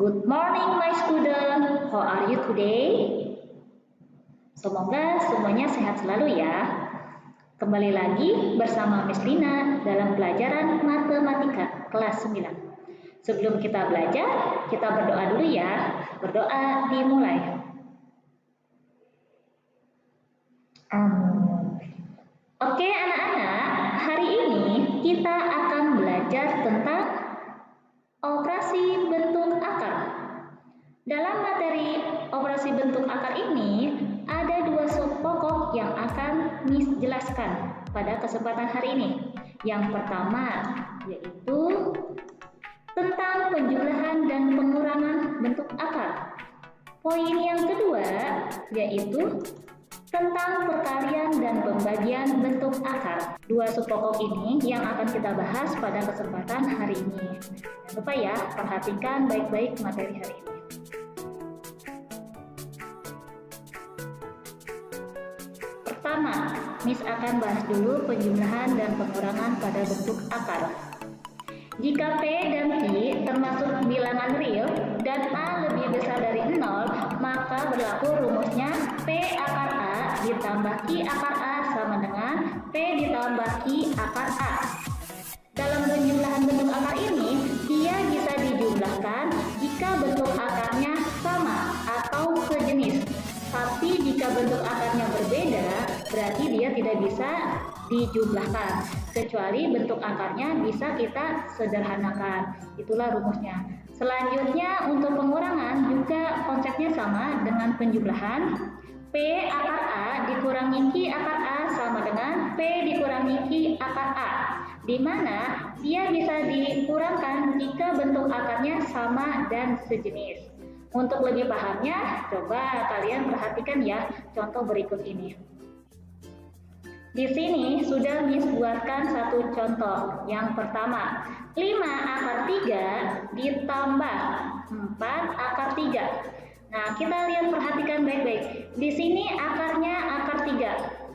Good morning my student, how are you today? Semoga semuanya sehat selalu ya. Kembali lagi bersama Miss Lina dalam pelajaran matematika kelas 9. Sebelum kita belajar, kita berdoa dulu ya. Berdoa dimulai. Oke anak-anak, hari ini kita akan belajar tentang operasi bentuk akar. Dalam materi operasi bentuk akar ini, ada dua sub pokok yang akan Miss jelaskan pada kesempatan hari ini. Yang pertama yaitu tentang penjumlahan dan pengurangan bentuk akar. Poin yang kedua yaitu tentang perkalian dan pembagian bentuk akar. Dua sub pokok ini yang akan kita bahas pada kesempatan hari ini. Jangan lupa ya, perhatikan baik-baik materi hari ini. Pertama, Miss akan bahas dulu penjumlahan dan pengurangan pada bentuk akar. Jika P dan Q termasuk bilangan real dan A lebih besar dari 0, maka berlaku rumusnya P akar A ditambah Q akar A sama dengan P ditambah Q akar A. Dalam penjumlahan bentuk akar ini, dia bisa dijumlahkan jika bentuk akarnya sama atau sejenis. Tapi jika bentuk akarnya berbeda, berarti dia tidak bisa dijumlahkan, kecuali bentuk akarnya bisa kita sederhanakan. Itulah rumusnya. Selanjutnya untuk pengurangan juga konsepnya sama dengan penjumlahan. P akar A dikurangi Q akar A sama dengan P dikurangi Q akar A, di mana dia bisa dikurangkan jika bentuk akarnya sama dan sejenis. Untuk lebih pahamnya, coba kalian perhatikan ya contoh berikut ini. Di sini sudah Miss buatkan satu contoh. Yang pertama, 5 akar 3 ditambah 4 akar 3. Nah, kita lihat perhatikan baik-baik. Di sini akarnya akar 3.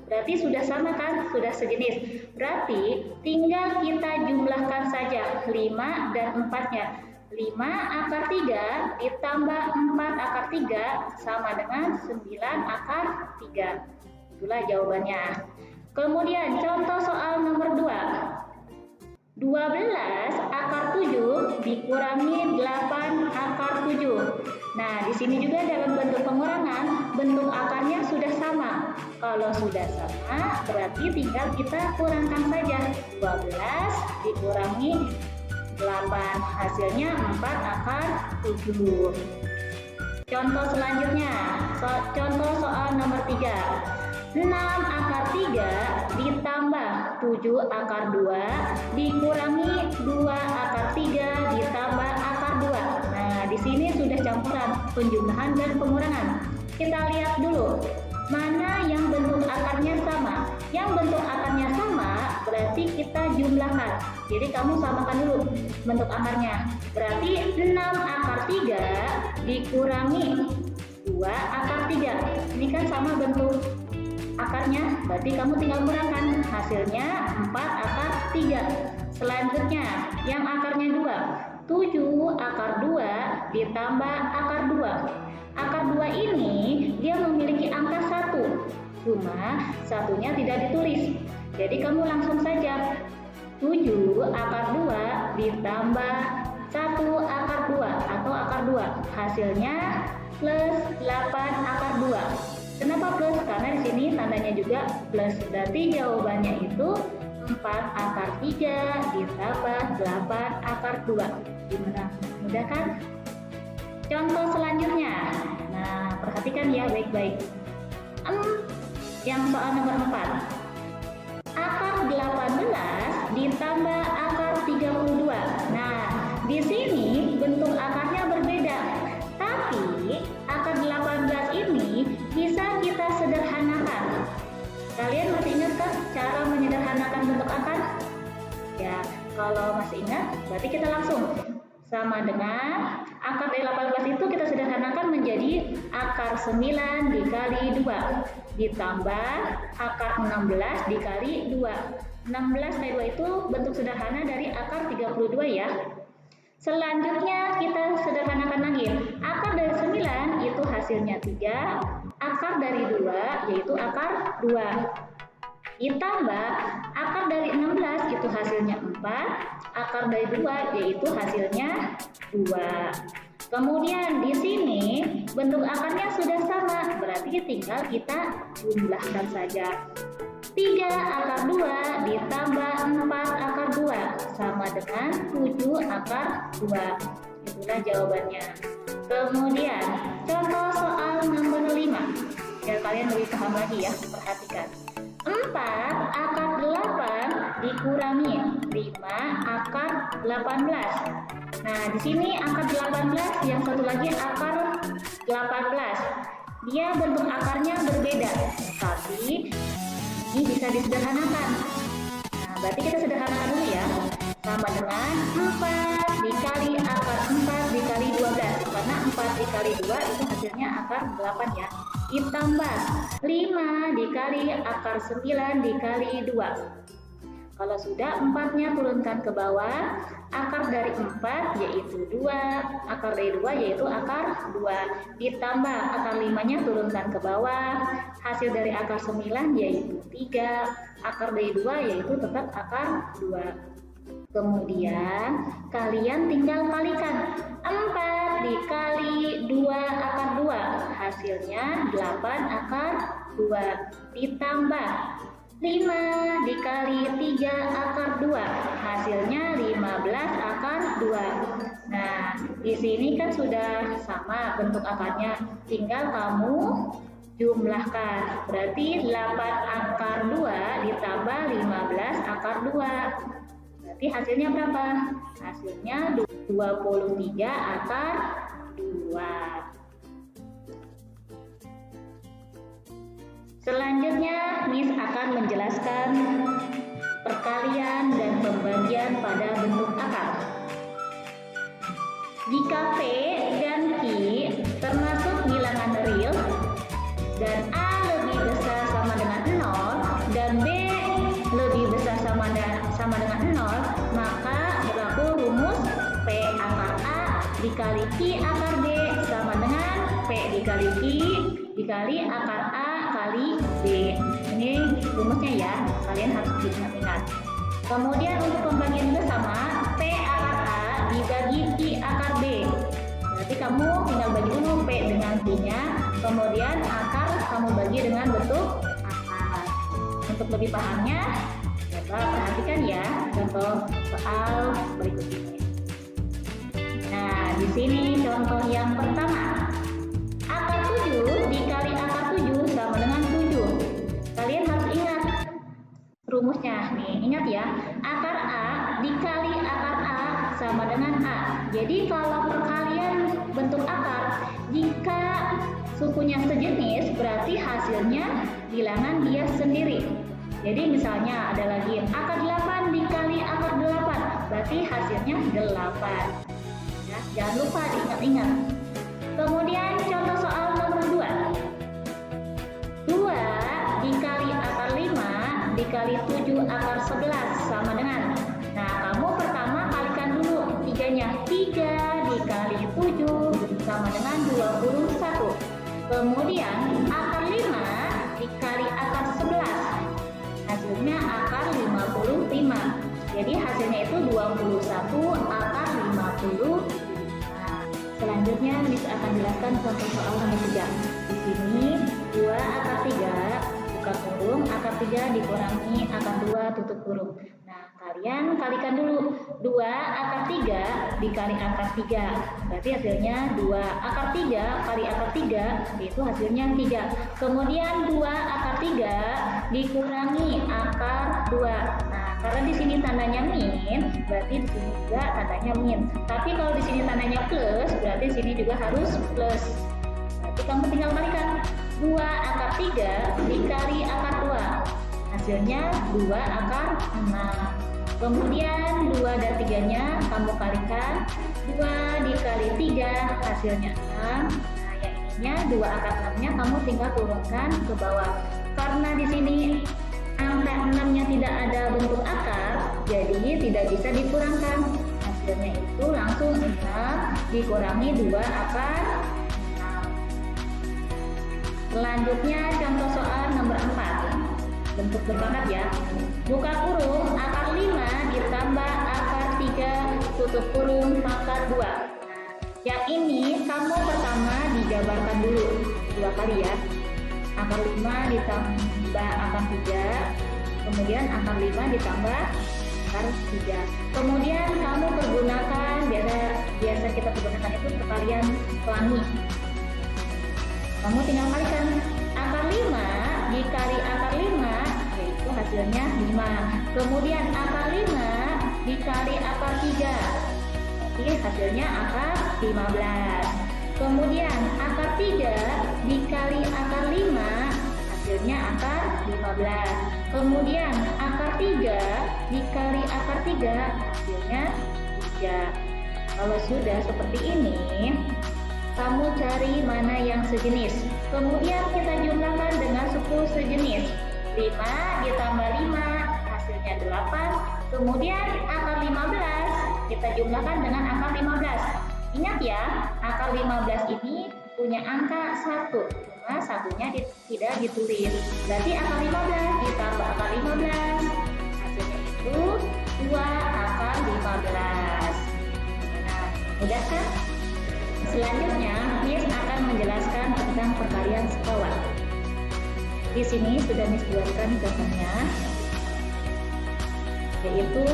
Berarti sudah sama kan? Sudah sejenis. Berarti tinggal kita jumlahkan saja 5 dan 4-nya. 5 akar 3 ditambah 4 akar 3 sama dengan 9 akar 3. Itulah jawabannya. Kemudian contoh soal nomor 2. 12 akar 7 dikurangi 8 akar 7. Nah, di sini juga dalam bentuk pengurangan, bentuk akarnya sudah sama. Kalau sudah sama, berarti tinggal kita kurangkan saja. 12 dikurangi 8, hasilnya 4 akar 7. Contoh selanjutnya, contoh soal nomor 3. 6 akar 3 ditambah 7 akar 2 dikurangi 2 akar 3 ditambah akar 2. Nah, di sini sudah campuran penjumlahan dan pengurangan. Kita lihat dulu, mana yang bentuk akarnya sama. Yang bentuk akarnya sama berarti kita jumlahkan. Jadi kamu samakan dulu bentuk akarnya. Berarti 6 akar 3 dikurangi 2 akar 3. Ini kan sama bentuk akarnya, berarti kamu tinggal kurangkan, hasilnya 4 akar 3. Selanjutnya yang akarnya 2, 7 akar 2 ditambah akar 2. Akar 2 ini dia memiliki angka 1, cuma satunya tidak ditulis, jadi kamu langsung saja 7 akar 2 ditambah 1 akar 2 atau akar 2, hasilnya plus 8 akar 2. Kenapa plus? Karena di sini tandanya juga plus. Berarti jawabannya itu 4 akar 3 ditambah 8 akar 2. Gimana? Mudah kan? Contoh selanjutnya. Nah, perhatikan ya baik-baik. Yang soal nomor 4. Akar 18 ditambah akar 32. Nah, di sini bentuk akarnya berbeda. Tapi akar 18 ini bisa kita sederhanakan. Kalian masih ingat kan cara menyederhanakan bentuk akar? Ya, kalau masih ingat, berarti kita langsung sama dengan akar dari 18 itu kita sederhanakan menjadi akar 9 dikali 2 ditambah akar 16 dikali 2. 16 kali 2 itu bentuk sederhana dari akar 32 ya. Selanjutnya kita sederhanakan lagi. Akar dari 9 itu hasilnya 3, akar dari 2 yaitu akar 2. Ditambah akar dari 16 itu hasilnya 4, akar dari 2 yaitu hasilnya 2. Kemudian di sini bentuk akarnya sudah sama, berarti tinggal kita jumlahkan saja. 3 akar 2 ditambah 4 akar 2 sama dengan 7 akar 2. Itulah jawabannya. Kemudian contoh soal nomor 5. Biar kalian lebih paham lagi ya, perhatikan. 4 akar 8 dikurangi 5 akar 18. Nah, di sini akar 18, yang satu lagi akar 18. Dia bentuk akarnya berbeda, tapi ini bisa disederhanakan. Nah, berarti kita sederhanakan dulu ya. Sama dengan 4 dikali akar 4 dikali 12. Karena 4 dikali 2 itu hasilnya akar 8 ya. Ditambah 5 dikali akar 9 dikali 2. Kalau sudah 4-nya turunkan ke bawah, akar dari 4 yaitu 2, akar dari 2 yaitu akar 2. Ditambah akar 5-nya turunkan ke bawah, hasil dari akar 9 yaitu 3, akar dari 2 yaitu tetap akar 2. Kemudian kalian tinggal kalikan 4 dikali 2 akar 2, hasilnya 8 akar 2. Ditambah 5 dikali 3 akar 2, hasilnya 15 akar 2. Nah, di sini kan sudah sama bentuk akarnya, tinggal kamu jumlahkan. Berarti 8 akar 2 ditambah 15 akar 2. Berarti hasilnya berapa? Hasilnya 23 akar 2. Selanjutnya, Miss akan menjelaskan perkalian dan pembagian pada bentuk akar. Jika P dan Q termasuk bilangan real dan A lebih besar sama dengan 0 dan B lebih besar sama dengan 0, maka berlaku rumus P akar A dikali Q akar B sama dengan P dikali Q dikali akar A kali B. Ini rumusnya ya, kalian harus diingat-ingat. Kemudian untuk pembagian juga sama, P akar A dibagi Q akar B. Berarti kamu tinggal bagi dulu P dengan Q-nya, kemudian akar kamu bagi dengan bentuk akar. Untuk lebih pahamnya, coba perhatikan ya contoh soal berikut ini. Nah, di sini contoh yang pertama. Akar 7 dikali akar 7 sama dengan 7. Kalian harus ingat rumusnya nih, ingat ya. Akar A dikali akar A sama dengan A. Jadi kalau perkalian bentuk akar, jika sukunya sejenis, berarti hasilnya bilangan dia sendiri. Jadi misalnya ada lagi akar 8 dikali akar 8, berarti hasilnya 8. Ya, jangan lupa diingat-ingat. Kemudian contoh soal nomor 2. 2 dikali akar 5 dikali 7 akar 11 sama dengan. Nah, kamu pertama kalikan dulu 3-nya. 3 dikali 7 sama dengan 21. Kemudian akar 5 dikali akar 11. Hasilnya akar 55. Jadi hasilnya itu 21 akar 50. Selanjutnya Miss akan jelaskan contoh soal nomor 3. Di sini 2 akar 3 buka kurung, akar 3 dikurangi akar 2 tutup kurung. Nah, kalian kalikan dulu 2 akar 3 dikali akar 3. Berarti hasilnya 2 akar 3 kali akar 3 itu hasilnya 3. Kemudian 2 akar 3 dikurangi akar 2. Nah, karena di sini tandanya min, berarti di sini juga tandanya min. Tapi kalau di sini tandanya plus, berarti di sini juga harus plus. Berarti kamu tinggal kalikan 2 akar 3 dikali akar 2. Hasilnya 2 akar 6. Kemudian 2 dan 3-nya kamu kalikan 2 dikali 3 hasilnya 6. Nah, yang ininya 2 akar 6-nya kamu tinggal turunkan ke bawah. Karena di sini angka 6-nya tidak ada bentuk akar, jadi tidak bisa dikurangkan. hasilnya itu langsung 6 dikurangi 2 akar 6. Selanjutnya contoh soal nomor 4. Bentuk berpangkat ya. Buka kurung akar 5 ditambah akar 3 tutup kurung pangkat 2. Yang ini kamu pertama dijabarkan dulu 2 kali ya. Akar 5 ditambah akar 3, kemudian akar 5 ditambah akar 3. Kemudian kamu pergunakan, biasa kita pergunakan itu perkalian pelangi. Kamu tinggal kalikan akar 5 dikali akar 5, yaitu hasilnya 5. Kemudian akar 5 dikali akar 3, jadi hasilnya akar 15. Kemudian akar 3 dikali akar 5, hasilnya akar 15. Kemudian akar 3 dikali akar 3, hasilnya 3. Kalau sudah seperti ini, kamu cari mana yang sejenis. Kemudian kita jumlahkan dengan 10 sejenis. 5 ditambah 5, hasilnya 8. Kemudian akar 15 kita jumlahkan dengan akar 15. Ingat ya, akar 15 ini punya angka 1, cuma satunya tidak ditulis. Berarti akar 15 ditambah akar 15, hasilnya itu 2 akar 15. Nah, mudah kan? Selanjutnya, Miss akan menjelaskan tentang perkalian sekawan. Di sini sudah Miss buatkan contohnya, yaitu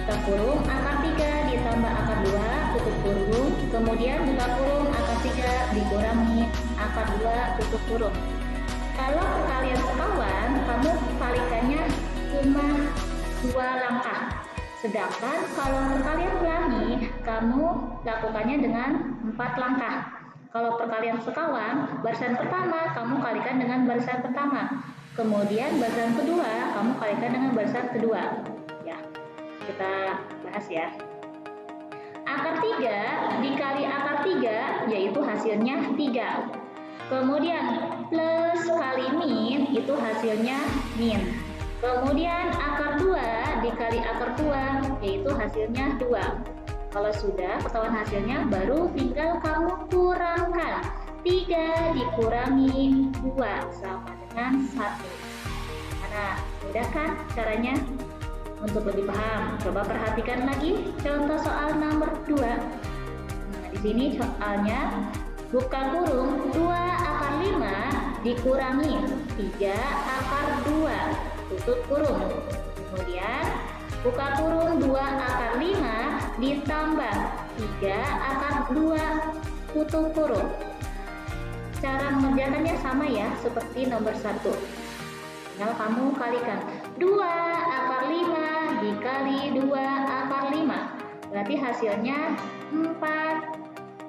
buka kurung akar 3 ditambah akar 2 tutup kurung, kemudian buka kurung akar 3 dikurangi akar 2 tutup kurung. Kalau perkalian sekawan, kamu kalikannya cuma 2 langkah. Sedangkan kalau perkalian pelangi, kamu lakukannya dengan 4 langkah. Kalau perkalian sekawan, barisan pertama kamu kalikan dengan barisan pertama. Kemudian barisan kedua kamu kalikan dengan barisan kedua. Ya, kita bahas ya. Akar 3 dikali akar 3 yaitu hasilnya 3. Kemudian plus kali min itu hasilnya min. Kemudian akar 2 dikali akar 2 yaitu hasilnya 2. Kalau sudah ketahuan hasilnya, baru tinggal kamu kurangkan. 3 dikurangi 2 sama dengan 1. Nah, mudah kan caranya? Untuk lebih paham, coba perhatikan lagi contoh soal nomor 2. Nah, di sini soalnya buka kurung 2 akar 5 dikurangi 3 akar 2 tutup kurung. Kemudian buka kurung 2 akar 5 ditambah 3 akar 2 tutup kurung. Cara mengerjakannya sama ya, seperti nomor 1. Tinggal kamu kalikan 2 akar 5 dikali 2 akar 5. Berarti hasilnya 4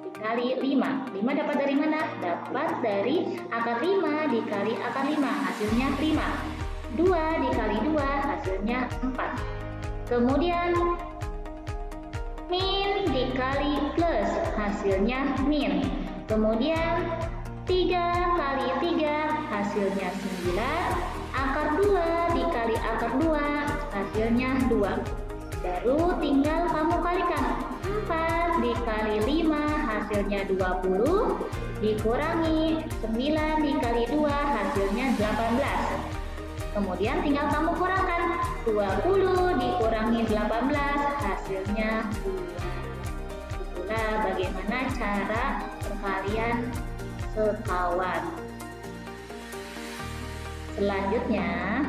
dikali 5. 5 dapat dari mana? Dapat dari akar 5 dikali akar 5. Hasilnya 5. 2 dikali 2 hasilnya 4. Kemudian min dikali plus hasilnya min. Kemudian 3 kali 3 hasilnya 9. Akar 2 dikali akar 2 hasilnya 2. Baru tinggal kamu kalikan 4 dikali 5 hasilnya 20 dikurangi 9 dikali 2 hasilnya 18. Kemudian tinggal kamu kurangkan 20 dikurangi 18 hasilnya 2. Itulah bagaimana cara perkalian sekawan. Selanjutnya,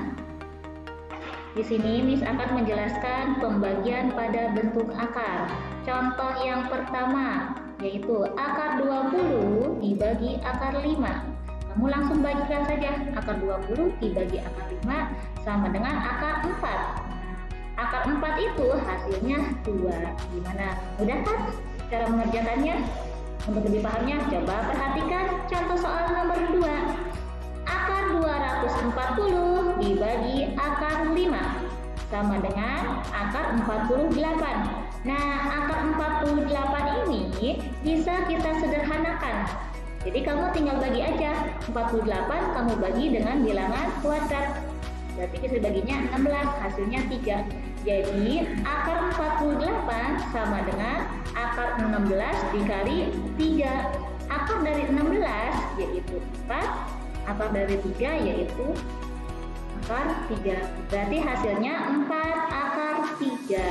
di sini Miss akan menjelaskan pembagian pada bentuk akar. Contoh yang pertama yaitu akar 20 dibagi akar 5. Kamu langsung bagikan saja, akar 20 dibagi akar 5 sama dengan akar 4. Akar 4 itu hasilnya 2. Gimana? Mudah kan cara mengerjakannya? Untuk lebih pahamnya, coba perhatikan contoh soal nomor 2. Akar 240 dibagi akar 5 sama dengan akar 48. Nah, akar 48 ini bisa kita sederhanakan. Jadi kamu tinggal bagi aja, 48 kamu bagi dengan bilangan kuadrat. Berarti bisa baginya 16, hasilnya 3. Jadi akar 48 sama dengan akar 16 dikali 3. Akar dari 16 yaitu 4, akar dari 3 yaitu akar 3. Berarti hasilnya 4 akar 3.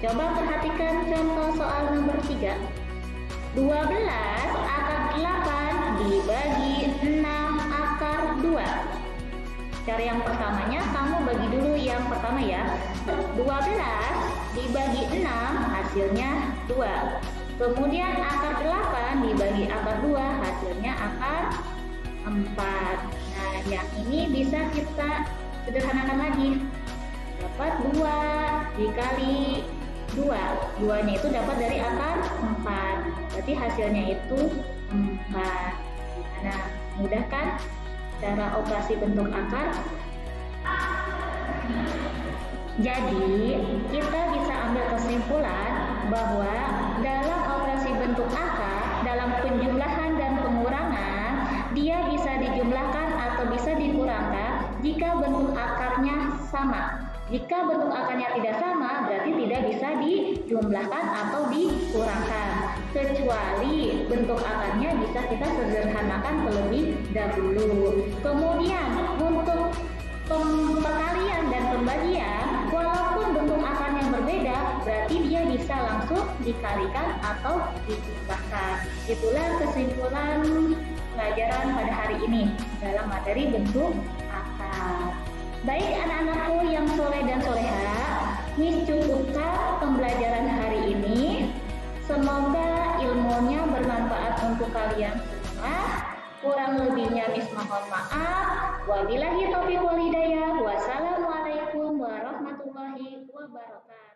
Coba perhatikan contoh soal nomor 3. 12 akar 8 dibagi 6 akar 2. Cara yang pertamanya kamu bagi dulu yang pertama ya. 12 dibagi 6 hasilnya 2. Kemudian akar 8 dibagi akar 2 hasilnya akar 4. Nah, yang ini bisa kita sederhanakan lagi. Dapat 2 dikali 2. 2-nya itu dapat dari akar 4. Berarti hasilnya itu 4. Nah, mudah kan cara operasi bentuk akar? Jadi, kita bisa ambil kesimpulan bahwa dalam operasi bentuk akar, dalam penjumlahan dan pengurangan, dia bisa dijumlahkan atau bisa dikurangkan jika bentuk akarnya sama. Jika bentuk akarnya tidak sama, berarti tidak bisa dijumlahkan atau dikurangkan. Kecuali bentuk akarnya bisa kita sederhanakan terlebih dahulu. Kemudian, untuk perkalian dan pembagian, walaupun bentuk akarnya berbeda, berarti dia bisa langsung dikalikan atau dijumlahkan. Itulah kesimpulan pelajaran pada hari ini dalam materi bentuk akar. Baik anak-anakku yang soleh dan soleha, Miss cukupkan pembelajaran hari ini. Semoga ilmunya bermanfaat untuk kalian semua. Kurang lebihnya Miss mohon maaf. Wabillahi taufiq wal hidayah. Wassalamualaikum warahmatullahi wabarakatuh.